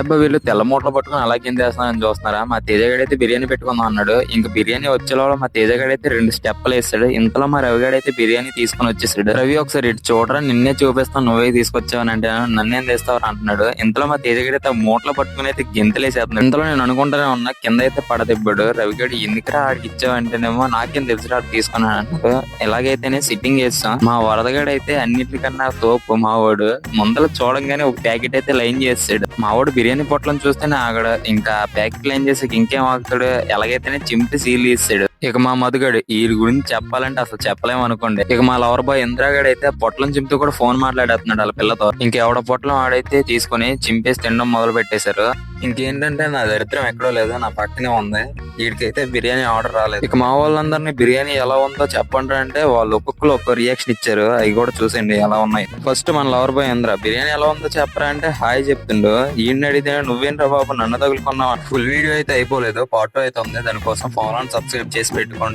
ఏంటబ్బా వీళ్ళు తెల్ల మూటలు పట్టుకుని అలా కింద వేస్తున్నారని చూస్తున్నారా? మా తేజగాడైతే బిర్యానీ పెట్టుకుందాం అన్నాడు. ఇంక బిర్యానీ వచ్చేలో మా తేజగాడైతే 2 స్టెప్పులు వేస్తాడు. ఇంతలో మా రవిగాడైతే బిర్యానీ తీసుకుని వచ్చేసాడు. రవి ఒకసారి ఇటు చూడరా, నిన్నే చూపిస్తాను, నువ్వే తీసుకొచ్చావని అంటే నన్నేం తెస్తావని అంటున్నాడు. ఇంతలో మా తేజగాడైతే మూటలు పట్టుకుని అయితే గింతలేసేస్తున్నాడు. ఇంతలో నేను అనుకుంటానే ఉన్నా, కింద అయితే పడదిబ్బాడు. రవిగాడు ఎందుకురా ఆడికి ఇచ్చావంటేనేమో నాకేం తెలుసు ఆడు తీసుకున్నాను అన్నాడు. ఎలాగైతేనే సిట్టింగ్ చేస్తాం. మా వరదగాడైతే అన్నిటికన్నా తోపు మావాడు. ముందర చూడంగానే ఒక ప్యాకెట్ అయితే లైన్ చేసాడు. మావాడు బిర్యానీ పొట్లను చూస్తేనే ఆగడు. ఇంకా ప్యాకెట్ లైన్ చేసి ఇంకేం ఆగుతాడు. ఎలాగైతేనే చింపి సీల్ తీసాడు. ఇక మా మధుగాడు ఈ గురించి చెప్పాలంటే అసలు చెప్పలేము అనుకోండి. ఇక మా లవర్ బాయ్ ఇంద్రాగాడు అయితే పొట్లం చింపుతూ కూడా ఫోన్ మాట్లాడేస్తున్నాడు వాళ్ళ పిల్లతో. ఇంకెవడ పొట్లం ఆడైతే తీసుకుని చింపేసి తినడం మొదలు పెట్టేశారు. ఇంకేంటంటే నా దరిద్రం ఎక్కడో లేదు, నా పక్కనే ఉంది. వీడికైతే బిర్యానీ ఆర్డర్ రాలేదు. ఇక మా వాళ్ళందరినీ బిర్యానీ ఎలా ఉందో చెప్పండి అంటే వాళ్ళు ఒక్కొక్కరు ఒక్క రియాక్షన్ ఇచ్చారు. అవి కూడా చూసండి ఎలా ఉన్నాయి. ఫస్ట్ మన లవర్ బాయ్ ఇంద్ర బిర్యానీ ఎలా ఉందో చెప్పరా అంటే హాయ్ చెప్తుండు. ఈయన అడిగితే నువ్వేంట్రా బాబు నన్ను తగులుకున్నావు. ఫుల్ వీడియో అయితే అయిపోలేదు, పార్ట్ 2 అయితే ఉంది. దానికోసం ఫాలో అండ్ సబ్స్క్రైబ్ చేసి పెట్టుకోండి.